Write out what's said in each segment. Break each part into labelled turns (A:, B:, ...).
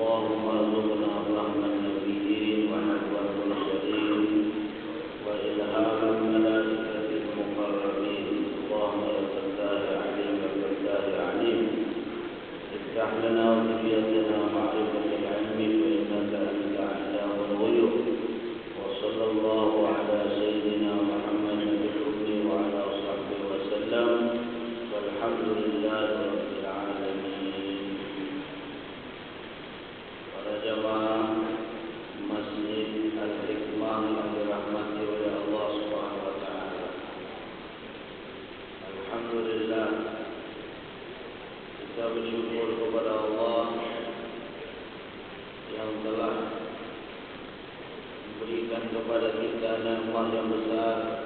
A: اللهم ارزقنا فهم النبيين ونحو المرسلين وإلهام الملائكة المقربين. اللهم يا فتاح عليم يا فتاح عليم، افتح لنا وذريتنا معرفة العلم فإنك أنت علام الغيوب. وصلى الله على سيدنا محمد الأمي وعلى صحبه وسلم، والحمد لله رب العالمين. Para jamaah Masjid Al-Hikmah yang dirahmati oleh Allah Subhanahu wa taala. Alhamdulillah, kita bersyukur kepada Allah yang telah memberikan kepada kita nikmat yang besar,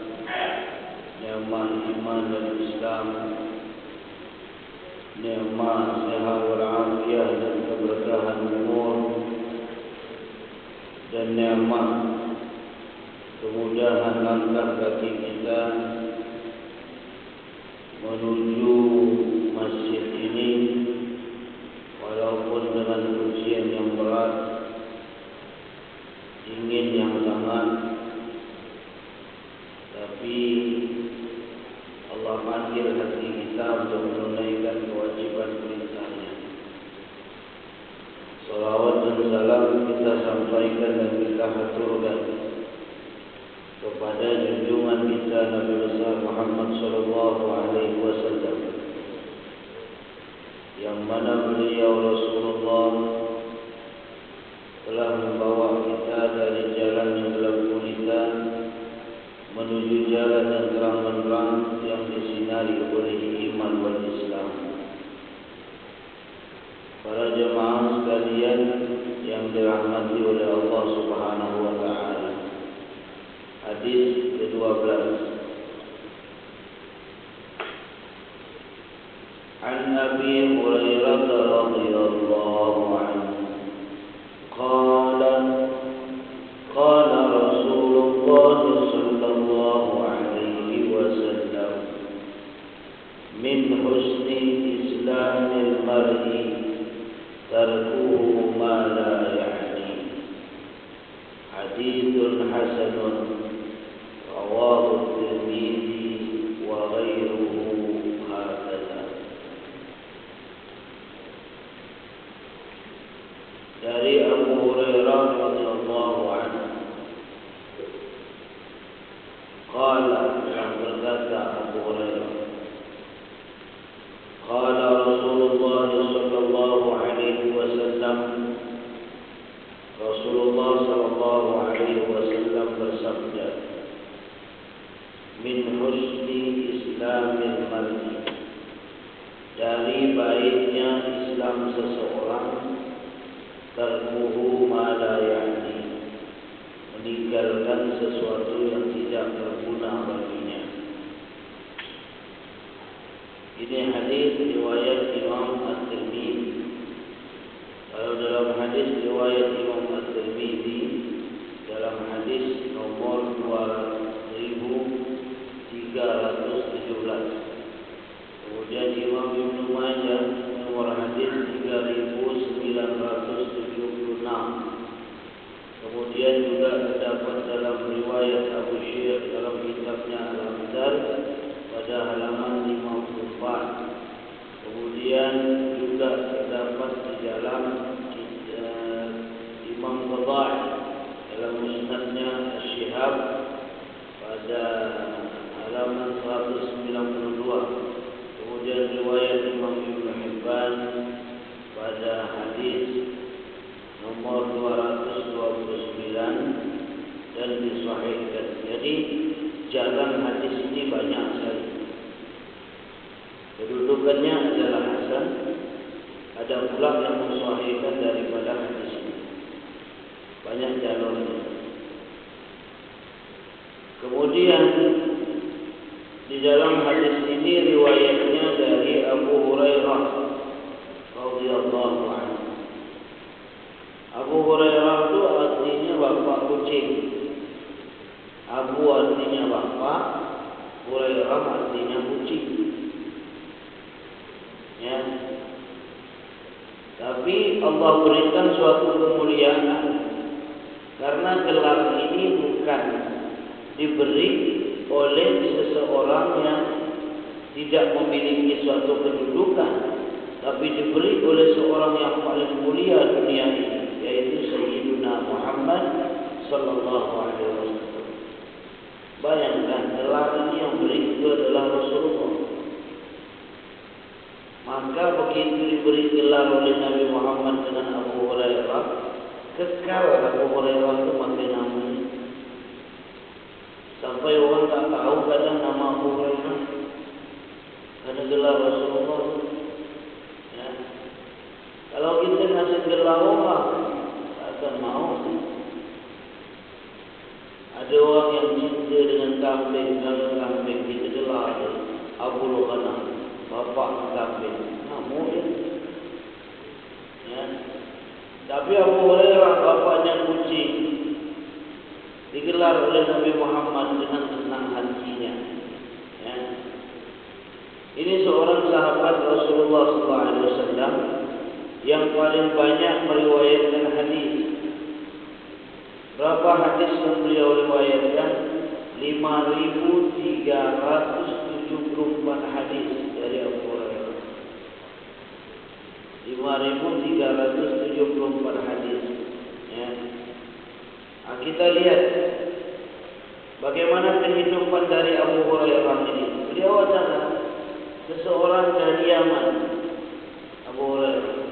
A: nikmat iman dan Islam, nikmat sehat walafiat dan keberkahan umur, dan nikmat kemudahan langkah kaki kita menuju masjid ini, walaupun dengan ujian yang berat, ingin yang sangat, tapi Allah panggil hati kita untuk menunaikan kewajiban perintahnya. Salawat dan salam kita sampaikan dan kita haturkan kepada junjungan kita Nabi besar Muhammad sallallahu alaihi wasallam, yang mana beliau Rasulullah telah membawa kita dari jalan yang gelap gulita menuju jalan yang terang benderang yang disinari oleh iman wal Islam. Para jemaah sekalian yang dirahmati oleh Allah Subhanahu wa taala. Hadis ke-12. An Abi Hurairah radhiyallahu anhu qala qala Rasulullah sallallahu alaihi wasallam min husni islamil mar'i tarkuhu ma la ya'ni. Hadithun hasanun rawahu Tirmidzi wa ghairuhu hakadha. Dari Abu Hurairah radhiyallahu anhu qala, yang berkata Abu Hurairah, qala Rasulullah sallallahu alaihi wasallam, Rasulullah sallallahu alaihi wasallam bersabda, min husni islamil mar'i, dari baiknya Islam seseorang, tarkuhu ma la ya'ni, meninggalkan sesuatu yang tidak berguna baginya. Ini hadis riwayat Imam At-Tirmidzi. Kalau dalam hadis riwayat Imam At-Tirmidzi, dalam hadis nomor 2317. Kemudian Imam Ibnu Majah nomor hadis 3976. Kemudian juga terdapat dalam riwayat Abu Syekh dalam kitabnya Al-Amdal pada halaman 54. Kemudian juga terdapat di dalam Imam Tabari dalam musnadnya Asy-Syihab pada halaman 192. Kemudian riwayat Imam Ibnu Hibban pada hadis nomor 229 dan disahihkan. Jadi jalan hadis ini banyak sekali. Kedudukannya adalah hasan. Ada pula yang mensahihkan daripada hadis ini. Banyak jalurnya. Kemudian di dalam hadis ini riwayatnya dari Abu Hurairah radhiyallahu anhu. Abu Hurairah itu artinya bapak kucing. Abu artinya bapak, Hurairah artinya kucing. Ya. Tapi Tapi Allah berikan suatu kemuliaan karena gelar ini bukan diberi oleh seseorang yang tidak memiliki suatu kedudukan, tapi diberi oleh seorang yang paling mulia dunia ini, yaitu Sayyiduna Muhammad sallallahu alaihi wasallam. Bayangkan, gelar ini yang beri itu adalah Rasulullah. Maka begitu diberi gelar oleh Nabi Muhammad dengan Abu Hurairah, kekal Abu Hurairah itu pakai namanya. Sampai orang tak tahu kadang nama Abu Hurairah karena gelar Rasulullah. Ya. Kalau kita ngasih gelar orang, tak akan mau. Ada orang yang cinta dengan kambing, kalau kambing kita gelar Abu Ghanam, bapak kambing. Namun, ya. Tapi Abu Hurairah bapaknya kucing, digelar oleh Nabi Muhammad dengan senang hatinya. Ya. Ini seorang sahabat Rasulullah SAW yang paling banyak meriwayatkan hadis. Berapa hadis yang beliau riwayatkan? 5.374 hadis dari Abu Hurairah. 5.374 hadis. Ya. Nah, kita lihat bagaimana kehidupan dari Abu Hurairah ini. Beliau adalah seseorang dari Yaman. Abu Hurairah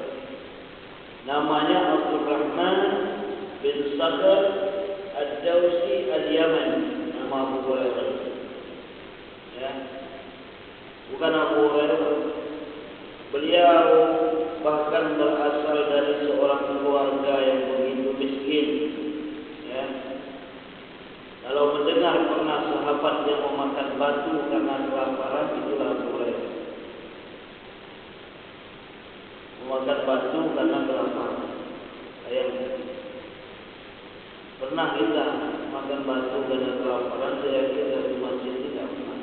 A: namanya Abdurrahman bin Sakhr Ad-Dawsi Al-Yaman. Nama Abu Hurairah, ya, bukan Abu Hurairah. Beliau bahkan berasal dari seorang keluarga yang begitu miskin. Ya. Kalau mendengar pernah sahabat yang memakan batu karena kelaparan, itulah Abu Hurairah. Memakan batu karena kelaparan. Pernah kita makan batu karena kelaparan? Saya kira di masjid tidak pernah.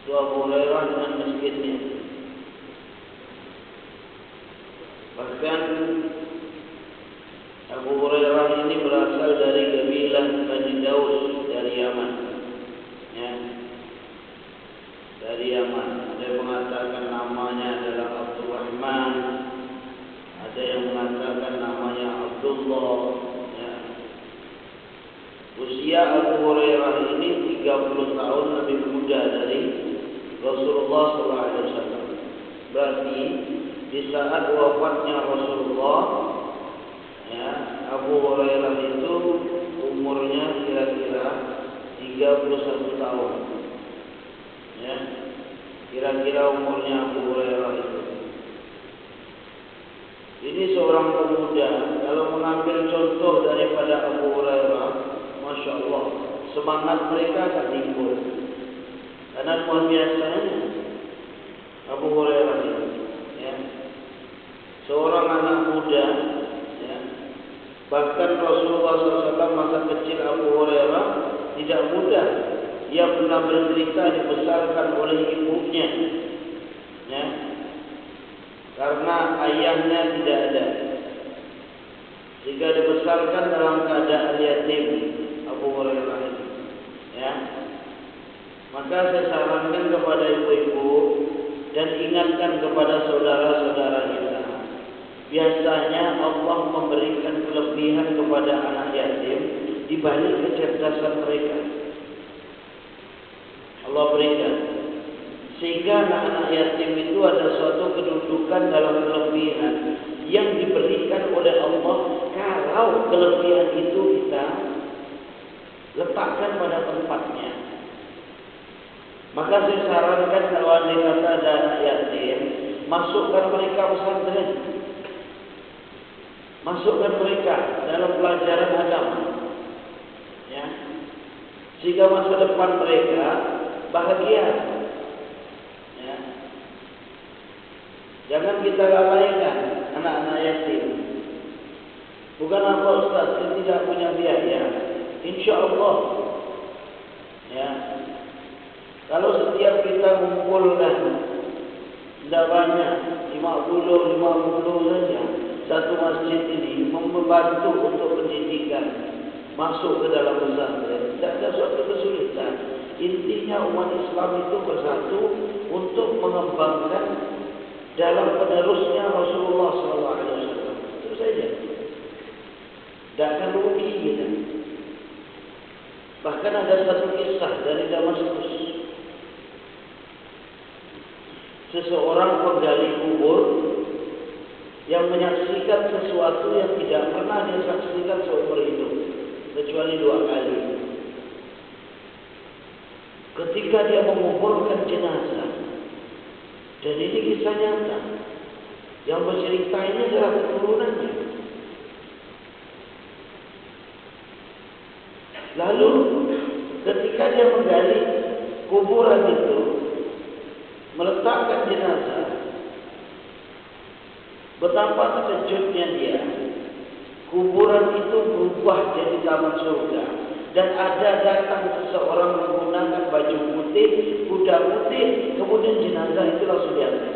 A: Itu Abu Hurairah dengan miskinnya. Bahkan Abu Hurairah ini berasal dari kabilah Bani Daus dari Yaman. Ya. Dari Yaman. Ada yang mengatakan namanya adalah Abdurrahman, ada yang mengatakan namanya Abdullah. Ya. Usia Abu Hurairah ini 30 tahun lebih muda dari Rasulullah SAW. Berarti di saat wafatnya Rasulullah, ya, Abu Hurairah itu umurnya kira-kira 31 tahun. Ya, kira-kira umurnya Abu Hurairah itu. Ini seorang pemuda. Kalau mengambil contoh daripada Abu Hurairah, Masya Allah, semangat mereka akan timbul. Karena luar biasanya Abu Hurairah itu, ya, seorang anak muda. Bahkan Rasulullah SAW masa kecil Abu Hurairah tidak muda. Ia pernah bercerita dibesarkan oleh ibunya, ya, karena ayahnya tidak ada, sehingga dibesarkan dalam keadaan yatim Abu Hurairah. Ya. Maka saya sarankan kepada ibu-ibu dan ingatkan kepada saudara-saudara kita. Biasanya Allah memberikan kelebihan kepada anak yatim dibalik kecerdasan mereka. Allah berikan sehingga anak-anak yatim itu ada suatu kedudukan dalam kelebihan yang diberikan oleh Allah. Kalau kelebihan itu kita letakkan pada tempatnya, maka saya sarankan kalau ada kata ada anak yatim, masukkan mereka pesantren. Masukkan mereka dalam pelajaran agama, ya, sehingga masa depan mereka bahagia. Ya. Jangan kita lalaikan anak-anak yatim. Bukan apa Ustaz, saya tidak punya biaya. Insya Allah, ya, kalau setiap kita mengumpulkan Tidak banyak, 50 saja. Satu masjid ini membantu untuk pendidikan masuk ke dalam pesantren. Tidak ada suatu kesulitan. Intinya umat Islam itu bersatu untuk mengembangkan dalam penerusnya Rasulullah SAW. Itu saja. Tidak akan rugi kita. Bahkan ada satu kisah dari Damaskus. Seseorang penggali kubur yang menyaksikan sesuatu yang tidak pernah dia saksikan seumur hidup, kecuali 2 kali. Ketika dia menguburkan jenazah, dan ini kisah nyata, yang bercerita ini adalah keturunannya. Lalu ketika dia menggali kuburan itu, meletakkan jenazah, betapa terkejutnya dia. Kuburan itu berubah jadi taman surga. Dan ada datang seseorang menggunakan baju putih, kuda putih, kemudian jenazah itu langsung diambil.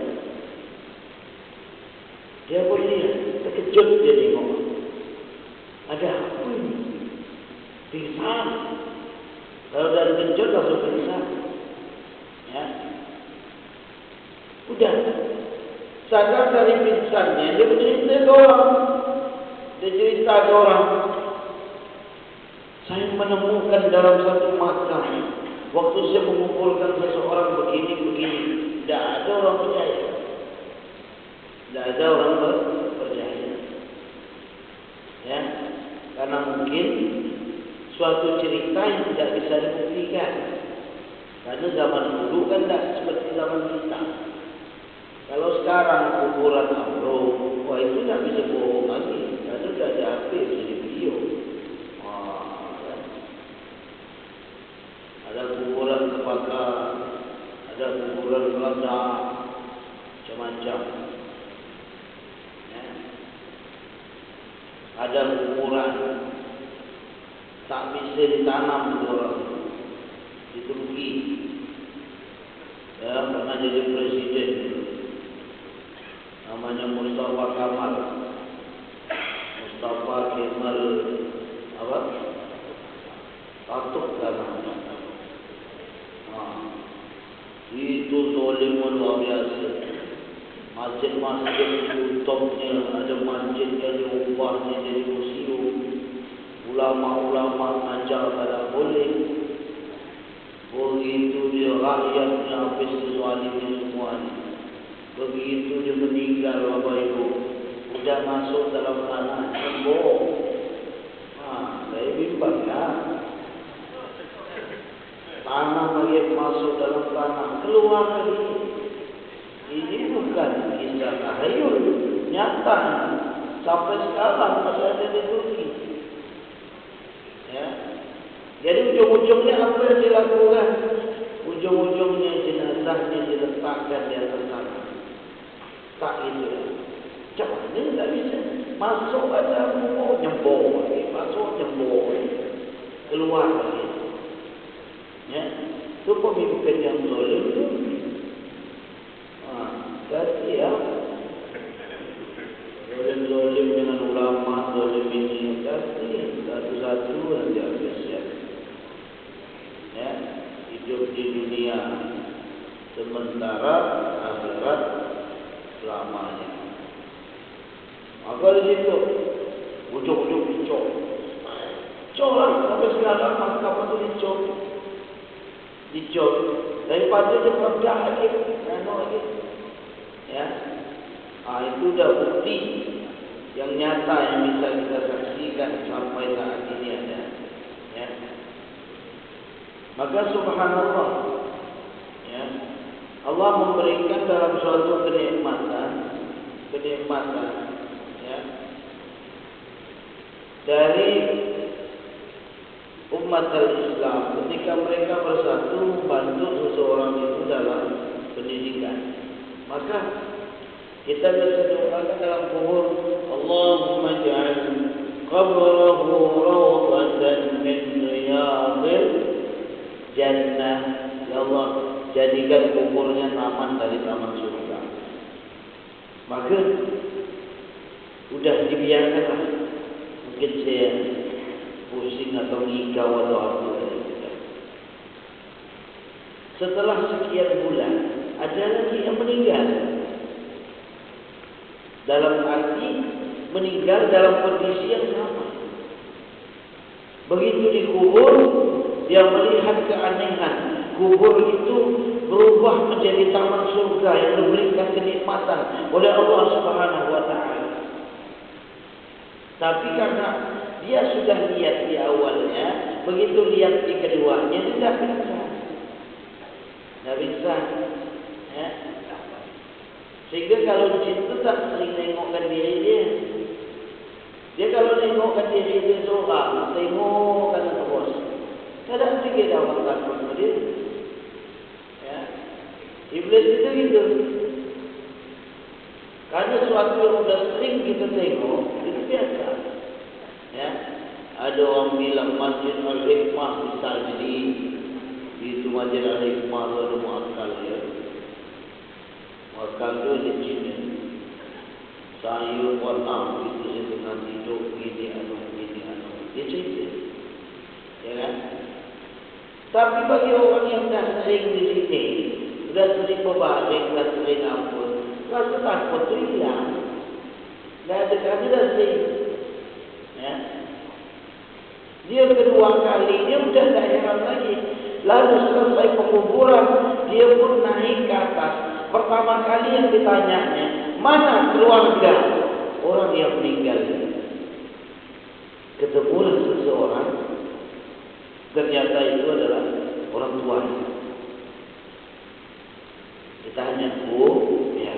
A: Dia pun lihat, terkejut dia tengok. Ada apa ini? Pingsan. Kalau dah terkejut langsung pingsan. Ya. Udah. Sadar dari pingsannya, dia bercerita ke orang. Dia cerita ke orang. Saya menemukan dalam satu makam, waktu saya mengumpulkan seseorang begini-begini, tidak ada orang percaya. Tidak ada orang percaya. Ya, karena mungkin suatu cerita yang tidak bisa dibuktikan. Karena zaman dulu kan tidak seperti zaman kita. Kalau sekarang kuburan ambruk, wah itu tidak bisa bohong lagi. Karena tidak ada HP bisa video. Ada kuburan terbakar, ada kuburan meledak, macam-macam. Ya. Ada kuburan tak bisa ditanam orang di Turki. Ya, pernah jadi presiden. Namanya Mustafa Kemal. Mustafa Kemal apa? Atuk namanya. Itu zalim luar biasa. Masjid-masjid tutupnya, ada masjid yang diubahnya jadi museum. Ulama-ulama ajar tak boleh. Begitu dia rakyatnya habis dizalimi semua. Begitu dia meninggal Bapak Ibu, sudah masuk dalam tanah tembok. Saya bimbang ya. Tanah lagi masuk dalam tanah, keluar lagi. Ini bukan kisah tahayul, nyata. Sampai sekarang masih ada di Turki. Ya. Jadi ujung-ujungnya apa yang dilakukan? Ujung-ujungnya jenazahnya diletakkan di atas tanah. Tak itu. Macam mana tak bisa? Masuk aja nyembur lagi, masuk nyembur lagi, keluar lagi. Ya, itu pemimpin yang zalim tu. Jadi ya, zalim dengan ulama, zalim ini, jadi satu-satu nanti habis ya. Ya, hidup di dunia sementara akhirat selamanya. Maka di situ ujung-ujung dicop. Cop lah sampai sekarang mahkamah itu dicop. Dicop daripada dia berdah lagi, lagi. Ya, itu dah bukti yang nyata yang bisa kita saksikan sampai saat ini ada. Ya, maka subhanallah, ya, Allah memberikan dalam suatu kenikmatan, ya, dari umat Islam ketika mereka bersatu membantu seseorang itu dalam pendidikan. Maka kita bisa doakan dalam kubur, Allahumma ja'al qabrahu rawdatan min riyadil jannah. Ya Allah, jadikan kuburnya taman dari taman surga. Maka udah dibiarkan, mungkin saya pusing atau ngigau atau apa. Setelah sekian bulan, ada lagi yang meninggal. Dalam arti meninggal dalam kondisi yang sama. Begitu dikubur, dia melihat keanehan. Kubur itu berubah menjadi taman surga yang diberikan kenikmatan oleh Allah Subhanahu wa taala. Tapi karena dia sudah lihat di awalnya, begitu lihat di keduanya tidak bisa. Tidak bisa. Ya. Sehingga kalau jin itu tak sering tengokkan diri dia. Dia kalau tengokkan diri dia seorang, tengokkan ke bos. Kadang sikit orang takut sama dia. Ya. Iblis itu gitu. Karena sesuatu yang sudah sering kita tengok, itu biasa. Ya. Ada orang bilang Masjid Al-Hikmah misalnya di itu Masjid Al-Hikmah itu ada muakkal ya. Muakkal itu ada jin. Saya warna itu saya tengah tidur gini anu. Dia cerita. Ya kan? Tapi bagi orang yang dah sering di sini, sudah sering berbaring, sudah sering ampun, rasa takut itu hilang. Dah ada kali dah sering. Ya. Dia kedua kali, dia sudah tak heran lagi. Lalu selesai penguburan, dia pun naik ke atas. Pertama kali yang ditanyanya, mana keluarga orang yang meninggal? Ketemulah seseorang, ternyata itu adalah orang tua. Ditanya, ya.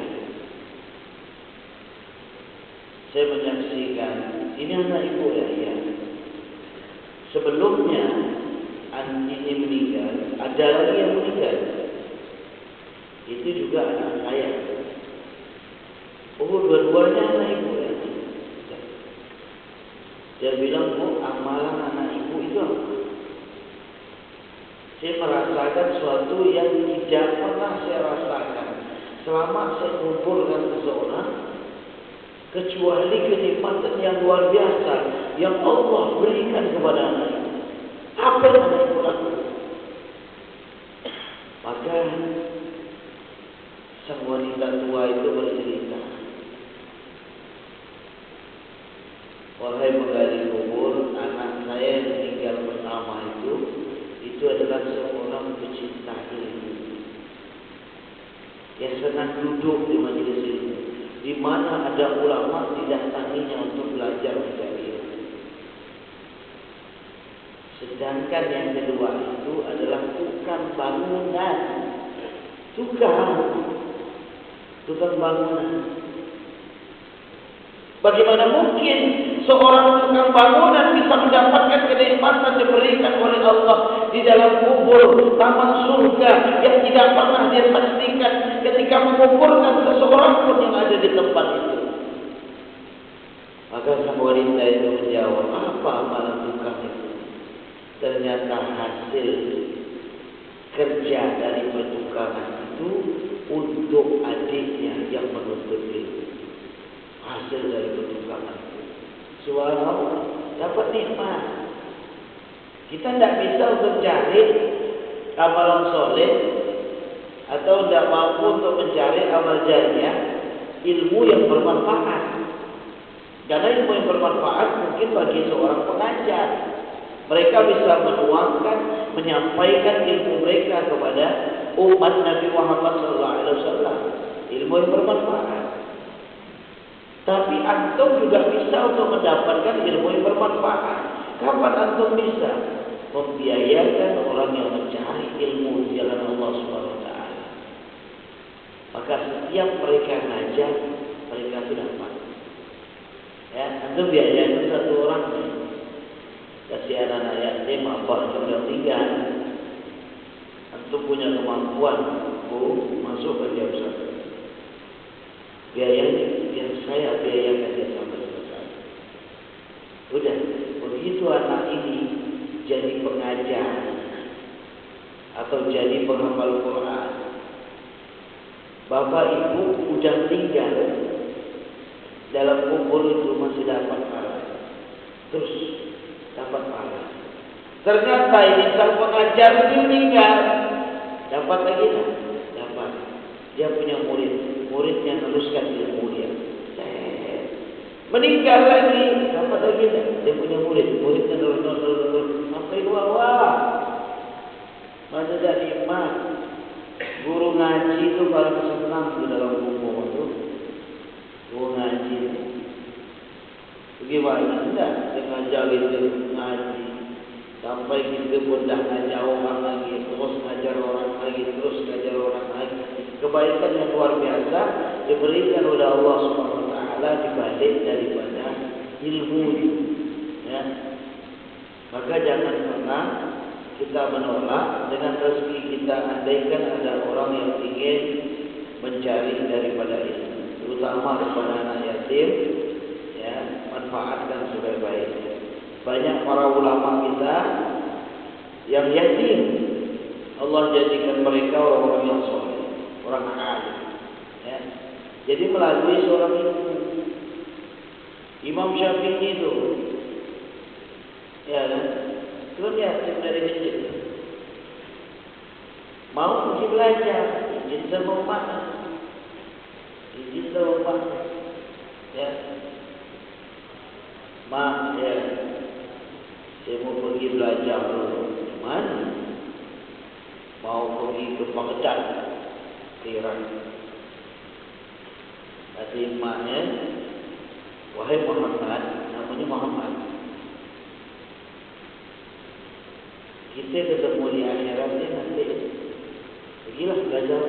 A: Saya menyaksikan, ini anak ibu ya, ya. Sebelumnya ini meninggal, ada lagi yang meninggal. Itu juga anak saya. Dua-duanya anak ibu ya. Dia bilang, amalan anak ibu itu apa? Saya merasakan sesuatu yang tidak pernah saya rasakan selama saya kumpulkan seseorang, kecuali kenikmatan yang luar biasa yang Allah berikan kepada anak ibu. Apa yang anak ibu lakukan? Maka sang wanita tua itu bercerita, wahai penggali kubur, anak saya yang meninggal pertama itu adalah seorang pecinta ilmu yang senang duduk di majelis ilmu, di mana ada ulama didatanginya untuk belajar mencari ilmu. Sedangkan yang kedua itu adalah tukang bangunan, tukang bangunan. Bagaimana mungkin seorang tukang bangunan bisa mendapatkan kenikmatan diberikan oleh Allah di dalam kubur, taman surga yang tidak pernah dia saksikan ketika menguburkan seseorang pun yang ada di tempat itu? Maka sang wanita itu menjawab, apa amalan tukang itu? Ternyata hasil kerja dari pertukaran itu untuk adiknya yang menuntut ilmu. Hasil dari pertukaran itu, subhanallah, dapat nikmat. Kita tidak bisa untuk cari amalan soleh atau tidak mampu untuk mencari amal jariah, ilmu yang bermanfaat. Karena ilmu yang bermanfaat mungkin bagi seorang pengajar, mereka bisa menuangkan, menyampaikan ilmu mereka kepada umat Nabi Muhammad SAW. Ilmu yang bermanfaat. Tapi antum juga bisa untuk mendapatkan ilmu yang bermanfaat. Kapan antum bisa membiayakan orang yang mencari ilmu di jalan Allah Subhanahu wa taala? Maka setiap mereka ngajar, mereka itu dapat. Ya, antum biayakan satu orang, kasih anak yatim apa sudah tinggal. Antum punya kemampuan, masuk ke dia Ustaz. Biayanya yang saya biayakan dia sampai selesai. Udah, begitu anak ini jadi pengajar atau jadi penghafal Quran, bapak ibu udah tinggal, dalam kubur itu masih dapat pahala. Terus dapat pahala. Ternyata ini sang pengajar ini meninggal. Dapat lagi tak? Dapat. Dia punya murid. Muridnya meneruskan ilmu dia. Meninggal lagi. Dapat lagi tak? Dia punya murid. Muridnya terus. Sampai bawah. Masa dari iman. Guru ngaji itu paling senang di dalam kubur itu. Guru ngaji. Bagaimana? Tidak. Dia ngajar itu ngaji. Sampai kita pun dah ngajar orang lagi, terus ngajar orang lagi, terus ngajar orang lagi. Kebaikan yang luar biasa diberikan oleh Allah Subhanahu Wa Taala dibalik daripada ilmu. Ya. Maka jangan pernah kita menolak dengan rezeki kita. Andaikan ada orang yang ingin mencari daripada ilmu, terutama kepada anak yatim, ya, manfaatkan sebaik-baiknya. Banyak para ulama kita yang yatim, Allah jadikan mereka orang-orang yang soleh, orang alim. Ya. Jadi melalui seorang Imam Syafi'i itu, ya kan, itu yatim dari kecil, mau pergi belajar, izin sama umatnya, ya, mak, ya. Saya mau pergi belajar dulu. Mana? Mau pergi ke Baghdad, Iran. Kata emaknya, wahai Muhammad, namanya Muhammad. Kita ketemu di akhirat ni nanti. Pergilah belajar.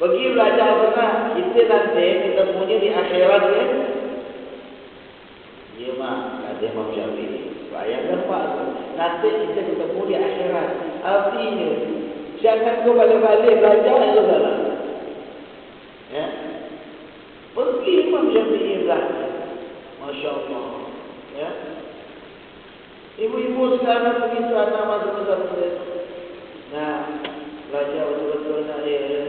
A: Pergi belajar apa? Kita nanti ketemunya di akhirat ya. Ya mak, kata Imam Syafi'i. Bayangkan Pak, nanti kita ketemu di akhirat. Artinya, jangan kau balik-balik belajar itu salah. Ya, pergi Imam Syafi'i belajar. Masya Allah. Ya, ibu-ibu sekarang begitu anak masuk pesantren. Nah, belajar betul-betul nak dia.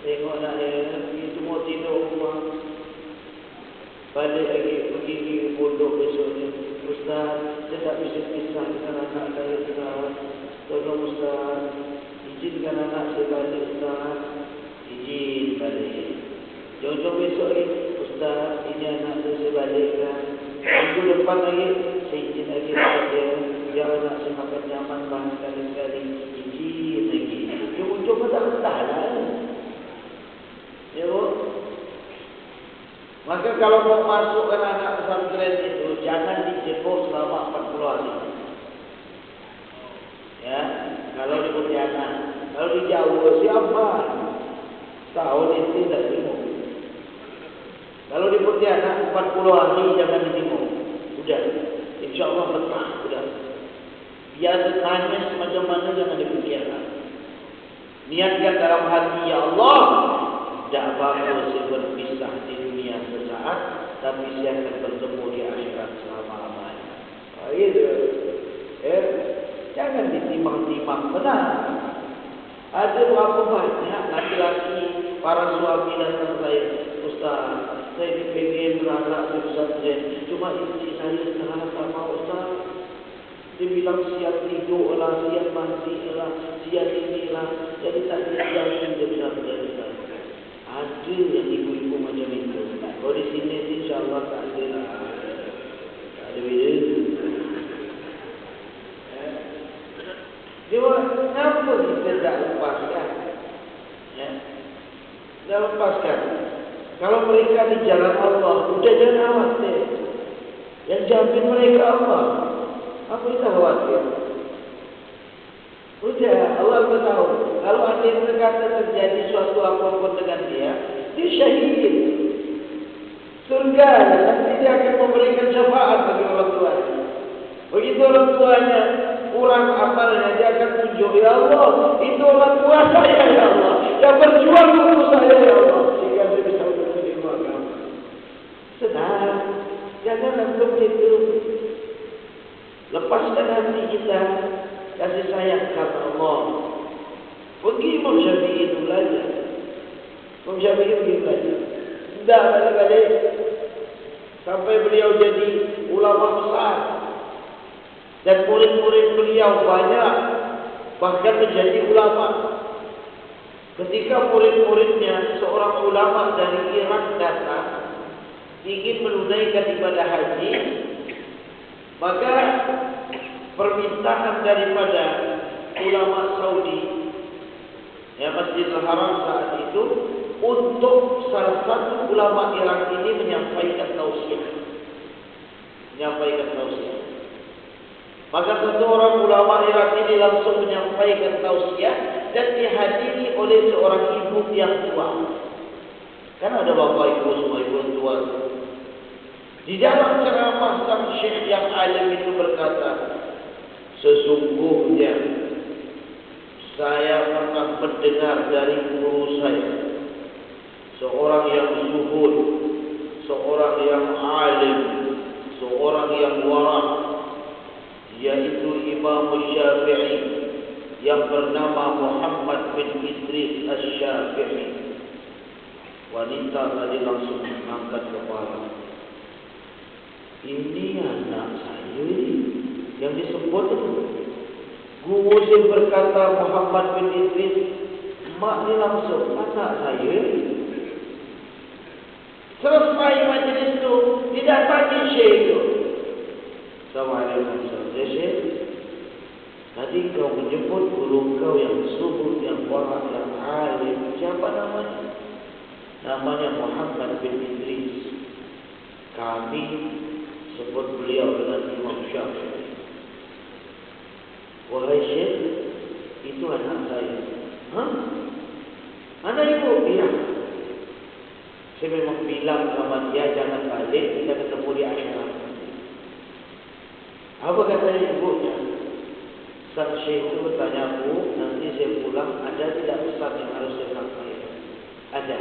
A: Tengok nak dia, itu mau tidur rumah. Balik lagi pergi di pondok besoknya. Ustaz, saya tak bisa pisah dengan anak saya Ustaz. Tolong Ustaz, izinkan anak saya balik Ustaz. Izin balik. Jauh-jauh besok lagi, Ustaz, ini anak saya balikkan. Minggu depan lagi, saya izin lagi saja. Biar anak saya makan nyaman banget sekali-sekali. Izin lagi. Jauh-jauh tak lah. Ya Bu. Maka kalau mau masukkan anak pesantren itu, jangan dijebok selama 40 hari. Ya, kalau di Pontianak, kalau di Jawa siapa? Tahun ini tidak dijemuk. Kalau di Pontianak 40 hari jangan dijemuk. Sudah, insya Allah betah. Sudah. Biar tanya semacam mana jangan dipikirkan. Niatkan dalam hati, ya Allah, tidak bagus saya berpisah di dunia sesaat, tapi saya akan bertemu di akhirat selama-lamanya. Itu, jangan ditimbang-timbang. Benar. Ada berapa banyak laki-laki para suami datang saya, Ustaz, saya dipingin beranak di pesantren, cuma istri saya sekarang tak mau Ustaz. Dia bilang siap tidur lah, siap mandi lah, siap inilah, jadi tak dijamin dia bilang Ustaz. Ada yang ibu-ibu macam itu. Kalau di sini insya-Allah tak ada lah. Tak ada beza. Dia kenapa kita tak lepaskan? Ya. Tak lepaskan. Kalau mereka di jalan Allah, udah jangan khawatir. Yang jamin mereka Allah. Apa kita khawatir? Udah, Allah tahu. Kalau ada yang berkata terjadi suatu apapun dengan dia syahid. Surga, nanti dia akan memberikan syafaat bagi orang tuanya. Begitu orang tuanya kurang amalnya, dia akan tunjuk, ya Allah, itu orang tua saya, ya Allah, yang berjuang untuk saya, ya Allah, sehingga saya bisa menerima agama. Senang, jangan anggap itu. Lepaskan hati kita, kasih sayang kepada Allah. Pergi Imam Syafi'i itu belajar. Imam Syafi'i pergi belajar. Tidak balik-balik. Sampai beliau jadi ulama besar. Dan murid-murid beliau banyak. Bahkan menjadi ulama. Ketika murid-muridnya seorang ulama dari Irak datang ingin menunaikan ibadah haji, maka permintaan daripada ulama Saudi, Masjidil Haram saat itu, untuk salah satu ulama Irak ini menyampaikan tausiah. Maka satu orang ulama Irak ini langsung menyampaikan tausiah dan dihadiri oleh seorang ibu yang tua. Kan ada bapak ibu, semua ibu tua. Di dalam ceramah sang syekh yang alim itu berkata, sesungguhnya saya pernah mendengar dari guru saya, seorang yang zuhud, seorang yang alim, seorang yang wara, yaitu Imam Syafi'i yang bernama Muhammad bin Idris Asy-Syafi'i. Wanita tadi langsung mengangkat kepala. Ini anak saya yang disebut guru saya berkata Muhammad bin Idris, mak ni langsung anak saya. Selesai majlis itu didatangi syekh itu. Assalamualaikum Syekh. Tadi kau menyebut guru kau yang zuhud, yang wara, yang alim. Siapa namanya? Namanya Muhammad bin Idris. Kami sebut beliau dengan Imam Syafi'i. Wahai Syekh, itu anak saya. Hah? Anak ibu? Iya. Saya memang bilang sama dia jangan balik, kita ketemu di akhirat. Apa kata ibunya? Sang Syekh itu bertanya, Bu, nanti saya pulang ada tidak pesan yang harus saya sampaikan? Ada.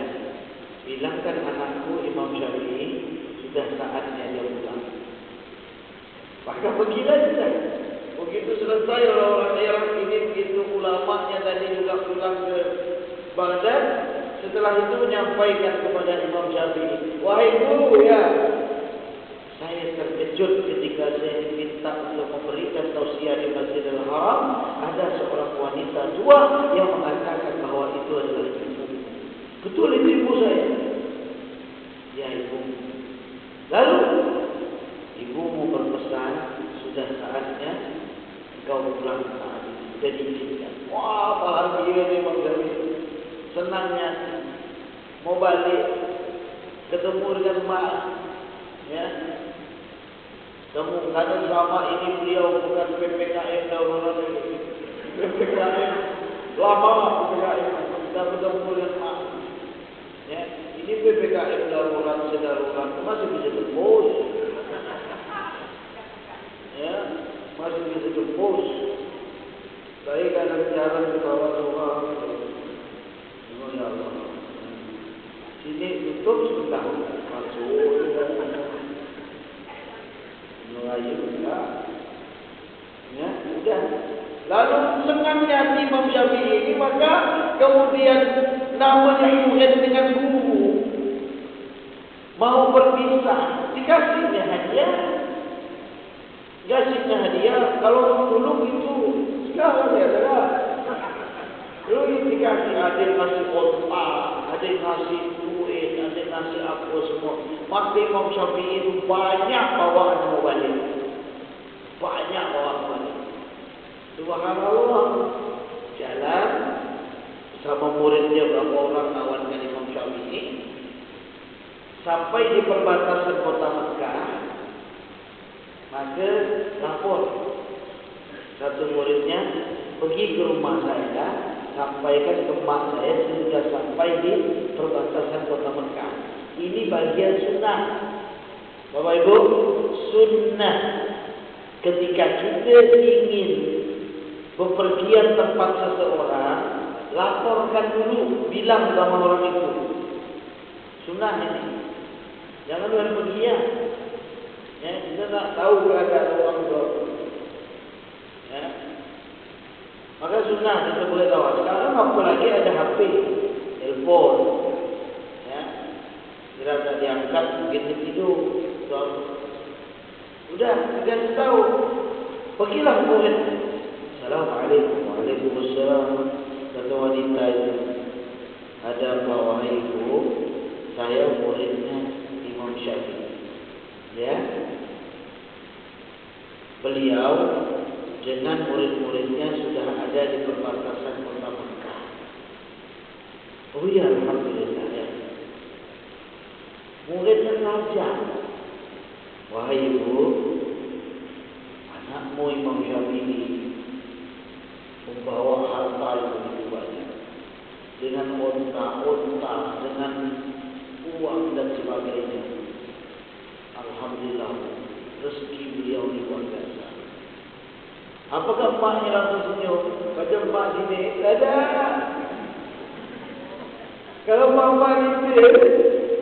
A: Bilangkan anakku Imam Syafi'i sudah saatnya dia pulang. Maka pergilah kita. Begitu selesai orang-orang Irak ini, begitu ulamanya tadi juga pulang ke Baghdad. Setelah itu menyampaikan kepada Imam Syafi'i, wahai guru ya, saya terkejut ketika saya diminta untuk memberikan tausiah di Masjidil Haram. Ada seorang wanita tua yang mengatakan bahwa itu adalah ibu. Betul itu ibu saya. Ya ibu. Lalu ibumu berpesan, sudah saatnya kau pulang saat ini. Sudah diizinkan. Wah, bahagia memang dari senangnya mau balik ketemu dengan mak. Ya. Karena selama ini beliau bukan PPKM darurat ini. PPKM lama PPKM kita bertemu dengan mak. Ya, ini PPKM darurat sedarurat masih bisa tembus. Ya, masih bisa tembus. Saya kadang jalan ke bawah rumah. Ya Allah. Sini tutup sebentar. Masuk. Melayu enggak. Ya, sudah. Lalu senangnya Imam Syafi'i ini, maka kemudian namanya murid dengan guru mau berpisah, dikasihnya hadiah. Dikasihnya hadiah. Kalau dulu itu sekarang ya adalah dulu dikasih, ada yang ngasih otak, ada yang ngasih duit, ada yang ngasih apa semua. Maka Imam Syafi'i itu banyak bawaan mau balik. Banyak bawaan balik. Subhanallah. Jalan sama muridnya berapa orang kawan dengan Imam Syafi'i. Sampai di perbatasan kota Mekah. Maka lapor. Satu muridnya pergi ke rumah saya, sampaikan ke mak saya sudah sampai di perbatasan kota Mekah. Ini bagian sunnah. Bapak Ibu, sunnah. Ketika kita ingin bepergian tempat seseorang, laporkan dulu, bilang sama orang itu. Sunnah ini. Jangan luar pergi ya. Kita tak tahu keadaan orang itu. Ya. Maka sunnah kita boleh tahu. Sekarang apalagi ada HP, telepon. Ya. Kira tak diangkat, mungkin dia tidur. Sudah, dia tahu. Pergilah murid. Assalamualaikum. Waalaikumsalam. Kata wanita itu, ada apa wahai ibu? Saya muridnya Imam Syafi'i. Ya. Beliau dengan murid-muridnya sudah ada di perbatasan kota Mekah. Oh ya, alhamdulillah ya. Muridnya raja. Wahai ibu, anakmu Imam Syafi'i membawa harta yang begitu banyak, dengan unta-unta, dengan uang dan sebagainya. Alhamdulillah, rezeki beliau luar biasa. Apakah maknya langsung senyum? Baca mak sini, ada. Kalau mama itu,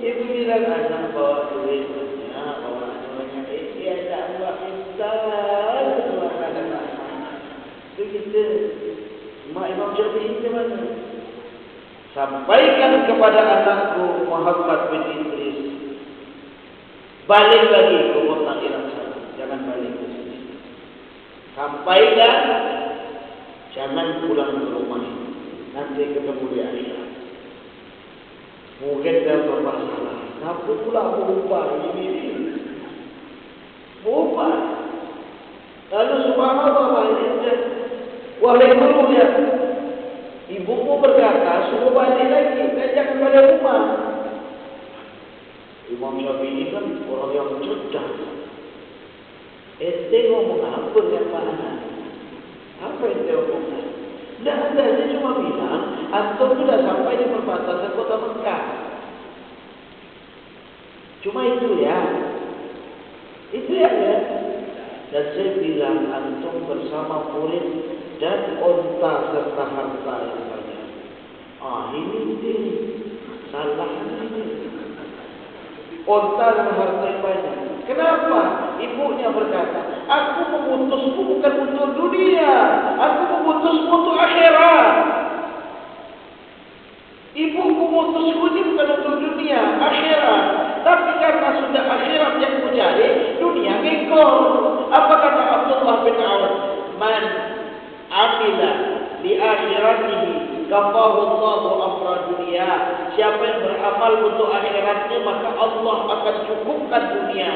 A: ibu bilang anak bawa duit banyak, bawa banyak. Dia tak buat instan, semua ada. Begitu. Mak Imam Syafi'i ke mana? Sampaikan kepada anakku Muhammad bin Idris, balik lagi ke kota Irak sana, jangan balik ke sini. Sampaikan, jangan pulang ke rumah, nanti ketemu di akhirat. Mungkin dia bermasalah. Kenapa pula berubah ini? Berubah. Lalu subhanallah baliknya. Wahai gurunya, ibuku berkata, suruh balik lagi, jangan balik rumah. Imam Syafi'i kan orang yang cerdas. Ente ngomong apa dengan mana? Apa ente ngomong? Tidak ada, dia cuma bilang, antum sudah sampai di perbatasan kota Mekah. Cuma itu ya. Itu ya. Dan saya bilang, antum bersama murid dan unta serta harta yang banyak. Ini salah ini. Unta dan harta yang banyak. Kenapa? Ibunya berkata, aku memutusmu bukan untuk dunia, aku memutusmu untuk akhirat. Ibuku memutusku ini bukan untuk dunia, akhirat. Tapi karena sudah akhirat yang mencari, dunia ngikut. Apa kata Abdullah bin Auf? Man amila di akhiratihi kafahu Allahu amra dunia. Siapa yang beramal untuk akhiratnya, maka Allah akan cukupkan dunia.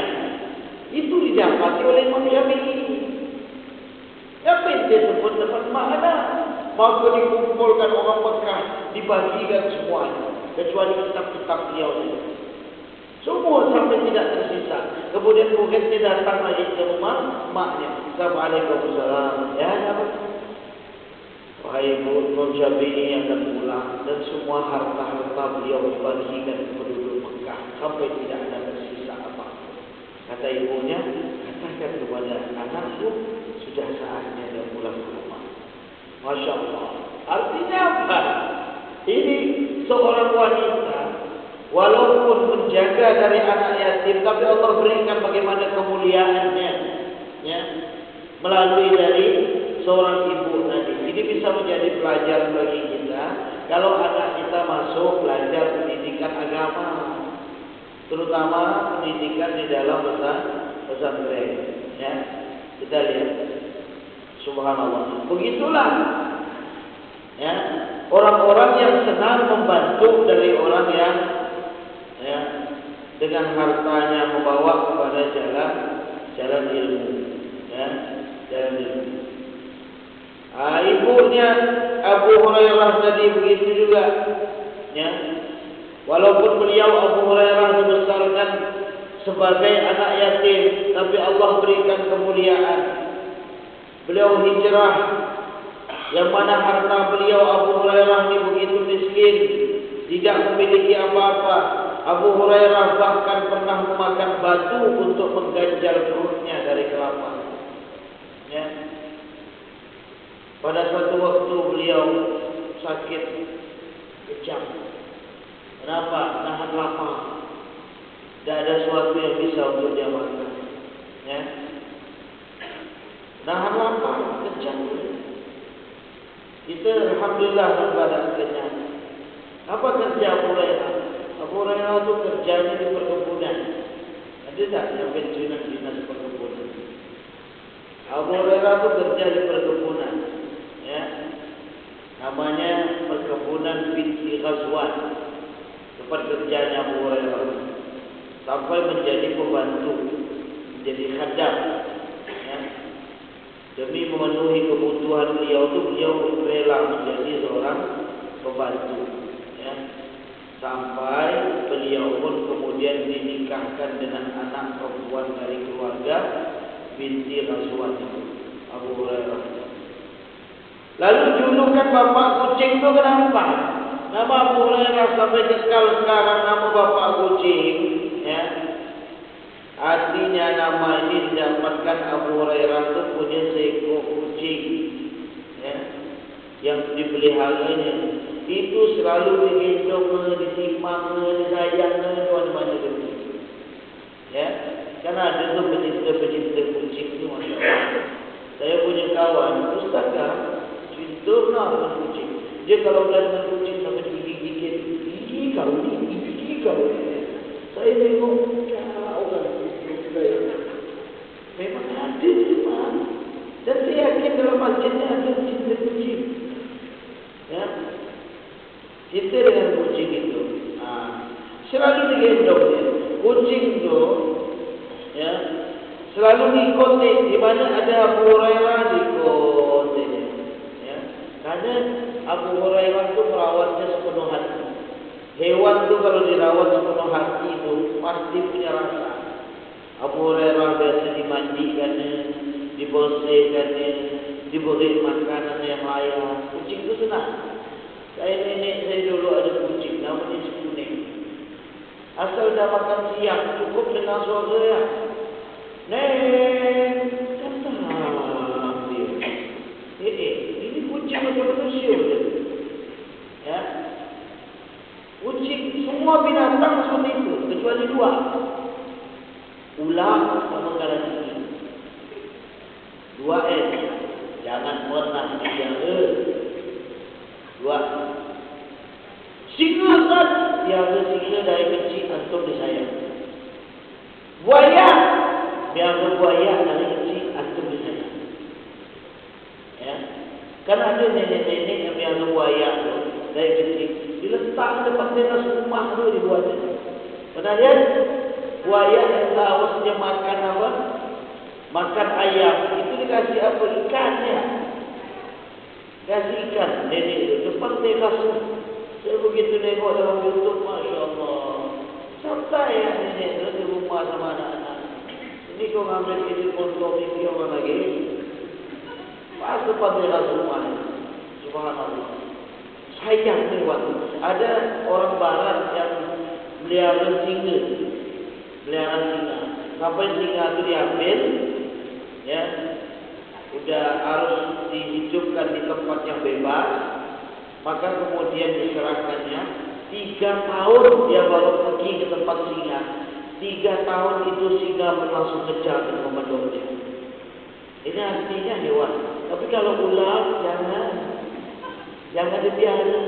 A: Itu didapati oleh Imam Syafi'i. Apa yang dia sebut dapat makna? Maka dikumpulkan orang Mekah, dibagikan semuanya, kecuali kitab-kitab beliau itu. Semua sampai tidak tersisa. Kemudian muridnya datang lagi ke rumah maknya. Assalamualaikum warahmatullahi wabarakatuh. Ya, apa? Wahai Imam Syafi'i akan pulang, dan semua harta-harta beliau dibagikan ke penduduk Mekah sampai tidak ada tersisa apa. Kata ibunya, katakan kepada anakku, sudah saatnya dia pulang ke rumah. Masya Allah. Artinya apa? Ini seorang wanita, walaupun menjaga dari anak yatim, tapi Allah berikan bagaimana kemuliaannya, ya, melalui dari seorang ibu tadi. Ini bisa menjadi pelajaran bagi kita. Kalau anak kita masuk belajar pendidikan agama, terutama pendidikan di dalam pesantren, ya, kita lihat, subhanallah. Begitulah, ya, orang-orang yang senang membantu dari orang yang, ya, dengan hartanya membawa kepada jalan ilmu, ya, jalan ilmu. Ibunya Abu Hurairah tadi begitu juga, ya. Walaupun beliau Abu Hurairah dibesarkan sebagai anak yatim, tapi Allah berikan kemuliaan. Beliau hijrah, yang mana harta beliau Abu Hurairah ini begitu miskin, tidak memiliki apa-apa. Abu Hurairah bahkan pernah memakan batu untuk mengganjal perutnya dari kelapa. Ya. Pada suatu waktu beliau sakit kejam. Kenapa? Nahan lapar. Tidak ada sesuatu yang bisa untuk dia makan. Ya. Nahan lapar, kejam. Kita alhamdulillah kepada kenyang. Apa kerja Abu Hurairah? Abu Hurairah itu kerjanya di perkebunan. Ada tak yang pensiunan dinas perkebunan? Abu Hurairah itu kerja di perkebunan. Ya. Namanya perkebunan binti Ghazwan. Tempat kerjanya Abu Hurairah. Sampai menjadi pembantu, menjadi khadam. Ya. Demi memenuhi kebutuhan beliau rela menjadi seorang pembantu. Ya. Sampai beliau pun kemudian dinikahkan dengan anak perempuan dari keluarga binti Ghazwan Abu Hurairah. Lalu julukan bapak kucing itu kenapa? Nama Abu Hurairah sampai kekal sekarang nama bapak kucing. Ya. Artinya nama ini didapatkan Abu Hurairah itu punya seekor kucing. Ya. Yang dipeliharanya. Itu selalu digendong, disimang, disayang, mana-mana dulu. Ya, karena ada tu pecinta kucing tu, masya Allah. Saya punya kawan, ustaz kan, cinta benar dengan kucing. Dia kalau berada dengan kucing sampai gigit, gigi kau. Saya tengok orang memang ada memang. Dan saya yakin dalam masjidnya ada cinta kucing. Ya. Kita dengan kucing itu, selalu digendong dia. Kucing itu, ya, selalu diikuti. Di mana ada Abu Hurairah diikuti. Ya, karena Abu Hurairah itu merawatnya sepenuh hati. Hewan itu kalau dirawat sepenuh hati itu pasti punya rasa. Abu Hurairah biasa dimandikannya, dibersihkannya, diberi makanan yang layak. Kucing itu senang. Nenek saya dulu ada kucing, namanya si Kuning. Asal dah makan siang, cukup dengan suara ya. Nek, datang dia. Ini kucing macam manusia je. Ya, kucing semua binatang seperti itu, kecuali dua. Ular sama kalajengking. Dua jangan pernah dijaga. Dua. Singa kan, biar singa dari kecil antum disayang. Buaya, biar buaya dari kecil antum disayang. Ya, kan ada nenek-nenek yang biar buaya dari kecil diletak depan teras rumah tu dibuat. Pernah lihat buaya yang tahu dia makan apa? Makan ayam. Itu dikasih apa? Ikannya. Kasih ikan nenek itu depan teras. Saya begitu tengok dalam YouTube, Masya Allah. Sampai ya nenek itu di rumah sama anak-anak. Ini kau ngambil ini kontrol ini orang lagi. Pas depan teras rumah. Subhanallah. Sayang ni waktu. Ada orang barat yang melihara singa. Sampai singa itu diambil, ya, sudah harus dihidupkan di tempat yang bebas. Maka kemudian diserahkannya 3 tahun dia baru pergi ke tempat singa. 3 tahun itu singa langsung kejar dan memedotnya. Ini artinya hewan. Tapi kalau ular jangan dibiarkan.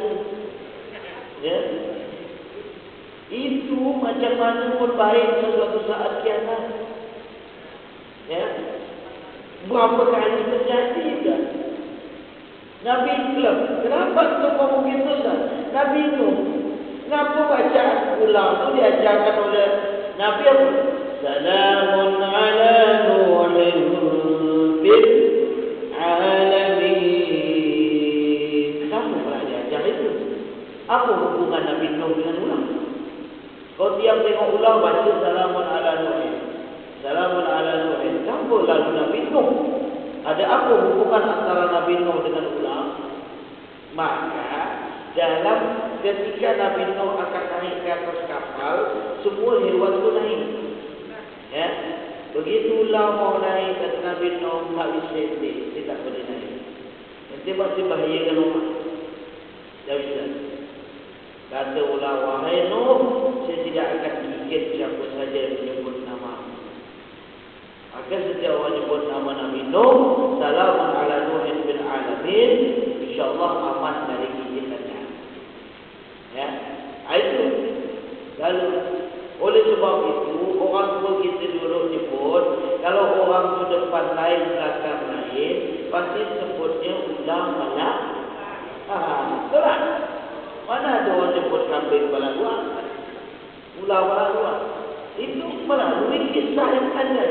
A: Ya. Itu macam mana pun baik sesuatu saat kiamat. Ya. Berapa kali terjadi kan? Nabi Islam, kenapa tu ngomong gitu kan? Nabi Nuh, kenapa bacaan ulang tu diajarkan oleh Nabi apa? Salamun ala Nuhin bil alamin. Kamu pernah diajar itu? Apa hubungan Nabi Nuh dengan ulang? Kau tiap tengok ulang baca salamun ala Nuhin. Salamun ala Nuhin. Kamu lalu Nabi Nuh. Ada apa hubungan antara Nabi Nuh dengan ulang? Maka dalam ketika Nabi Nuh akan naik ke atas kapal, semua hewan itu naik. Ya, begitu ulang mau naik kata Nabi Nuh tak bisa dia tak boleh naik. Nanti pasti bahayakan rumah. Tak bisa. Kata ulang, wahai Nuh, saya tidak akan gigit siapa saja yang menyebut nama. Maka setiap orang menyebut nama Nabi Nuh, salamun ala Nuhin bil alamin, insyaAllah aman dari gigitannya. Ya, itu. Lalu oleh sebab itu orang tua kita dulu nyebut, kalau orang tu depan lain belakang lain, pasti sebutnya ular balak. Betul tak? Mana ada orang sebut kambing balak luar? Ular balak luar. Itu melalui kisah yang ada.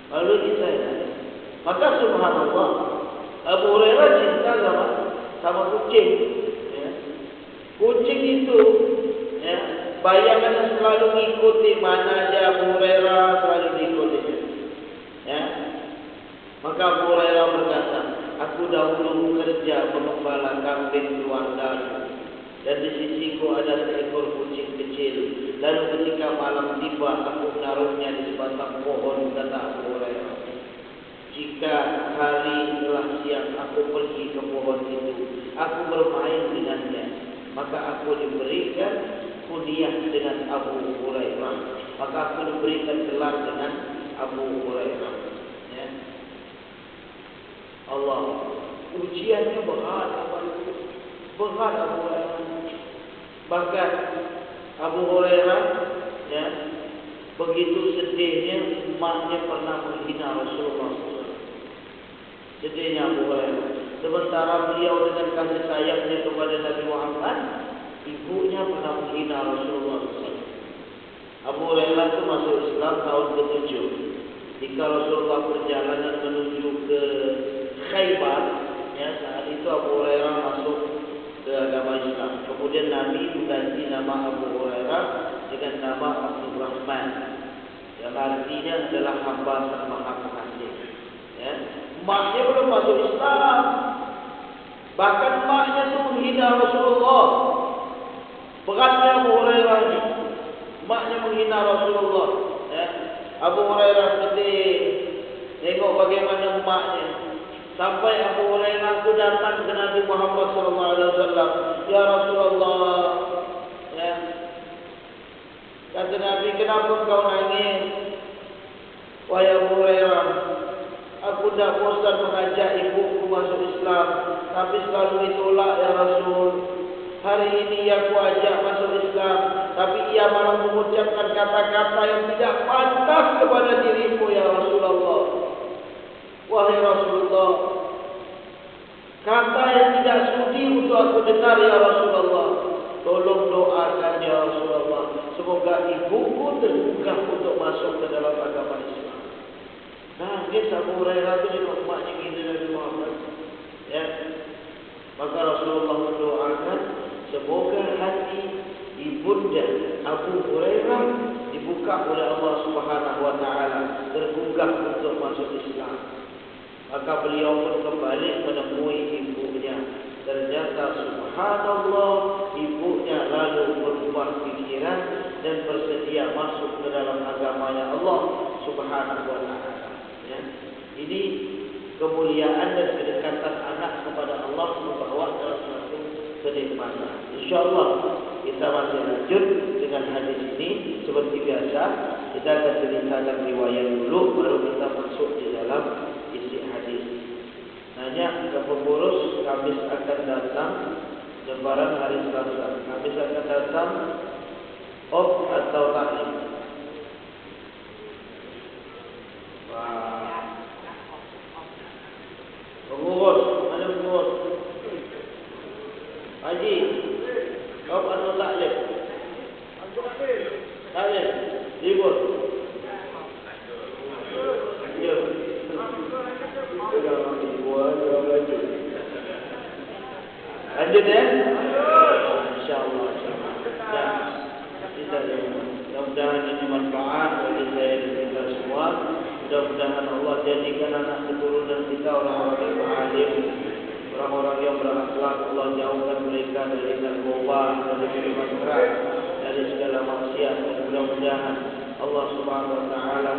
A: Melalui kisah yang ada. Maka subhanallah, Abu Hurairah cinta sama kucing. Ya. Kucing itu, ya, bayangan selalu mengikuti mana aja Abu Hurairah selalu diikuti. Ya. Maka Abu Hurairah berkata, aku dahulu bekerja mengembala kambing keluarga, dan di sisiku ada seekor kucing kecil. Lalu ketika malam tiba, aku menaruhnya di sebatang pohon, kata Abu Hurairah. Jika hari telah siang, aku pergi ke pohon itu. Aku bermain dengannya. Maka aku diberikan hadiah dengan Abu Hurairah. Maka aku diberikan gelar dengan Abu Hurairah. Ya. Allah, ujiannya berat. Berat Abu Hurairah. Bahkan Abu Hurairah, ya, begitu sedihnya, emaknya pernah menghina Rasulullah SAW. Sedihnya Abu Hurairah. Sementara beliau dengan kasih sayangnya kepada Nabi Muhammad, ibunya pernah menghina Rasulullah SAW. Abu Hurairah itu masuk Islam tahun ke-7. Ketika Rasulullah perjalanan menuju ke Khaybar, ya, saat itu Abu Hurairah masuk ke agama Islam. Kemudian Nabi mengganti nama Abu Hurairah dengan nama Abdul Rahman, yang artinya adalah hamba Sang Maha Pengasih. Ya. Maknya belum masuk Islam. Bahkan maknya itu menghina Rasulullah. Beratnya Abu Hurairah ini. Maknya menghina Rasulullah. Ya. Abu Hurairah sedih. Tengok bagaimana maknya. Sampai Abu Hurairah itu datang ke Nabi Muhammad SAW. Ya Rasulullah. Ya. Kata Nabi, kenapa kau nangis? Wahai Abu Hurairah, aku tidak bosan mengajak ibuku masuk Islam, tapi selalu ditolak ya Rasul. Hari ini aku ajak masuk Islam, tapi ia malah mengucapkan kata-kata yang tidak pantas kepada diriku ya Rasulullah. Wahai Rasulullah, kata yang tidak sudi untuk aku dengar ya Rasulullah. Tolong doakan ya Rasulullah, semoga ibuku tergugah untuk masuk ke dalam agama Islam. Nangis Abu Hurairah itu dengan umatnya gini Nabi Muhammad. Ya. Maka Rasulullah mendoakan semoga hati ibunda Abu Hurairah dibuka oleh Allah Subhanahu Wa Taala, tergugah untuk masuk Islam. Maka beliau pun kembali menemui ibunya. Ternyata subhanallah, ibunya lalu berubah pikiran dan bersedia masuk ke dalam agamanya Allah Subhanahu Wa Taala. Ya. Ini kemuliaan dan kedekatan anak kepada Allah membawa dalam satu kenikmatan. InsyaAllah kita masih lanjut dengan hadis ini. Seperti biasa, kita akan ceritakan riwayat dulu, baru kita masuk di dalam isi hadis. Nanya ke pengurus, Kamis akan datang, lebaran hari Selasa. Kamis akan datang, off atau taklim? Pengurus, mana pengurus? Haji, off atau taklim? Taklim, libur. Ya. Lanjut ya? InsyaAllah. Mudah-mudahan ini manfaat bagi saya dan kita semua. Mudah-mudahan Allah jadikan anak keturunan kita orang-orang yang alim, orang-orang yang berakhlak. Allah jauhkan mereka dari narkoba, dari minuman keras, dari segala maksiat. Dan mudah-mudahan Allah Subhanahu Wa Taala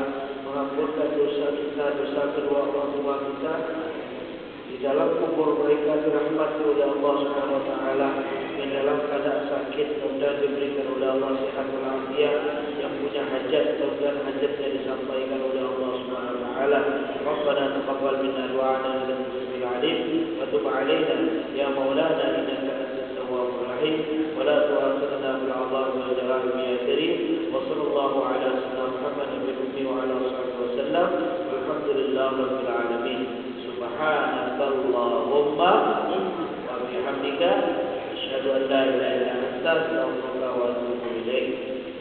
A: mengampunkan dosa kita, dosa kedua orang tua kita. Di dalam kubur mereka dirahmati oleh Allah Subhanahu Wa Taala. Yang dalam keadaan sakit mudah diberikan oleh Allah sehat walafiat. Yang punya hajat mudah hajatnya disampaikan oleh Allah Subhanahu Wa Taala. Rabbana taqabbal minna du'ana innaka antas samiul alim wa tub 'alaina ya maulana innaka antas tawwabur rahim wa la tu'akhidhna bil 'adhabi wal jalali ya karim wa sallallahu ala sayyidina Muhammadin bil ummi wa ala sahbihi wasallam walhamdulillahi rabbil alamin subhanakallahumma wa bihamdika asyhadu an la ilaha illa anta astaghfiruka wa atubu ilaik.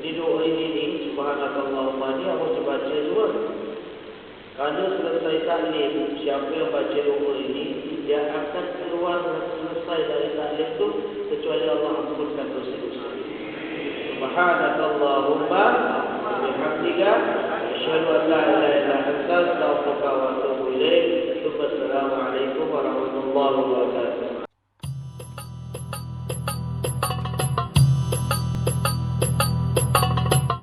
A: Ini doa ini subhanakallahumma ni aku baca juga. Kalau selesai taklim, siapa yang baca doa ini, dia akan keluar selesai dari taklim itu kecuali Allah ampunkan dosa-dosa. Subhanakallahumma wa bihamdika asyhadu an la ilaha illa anta astaghfiruka wa atubu ilaik. Assalamualaikum warahmatullahi wabarakatuh.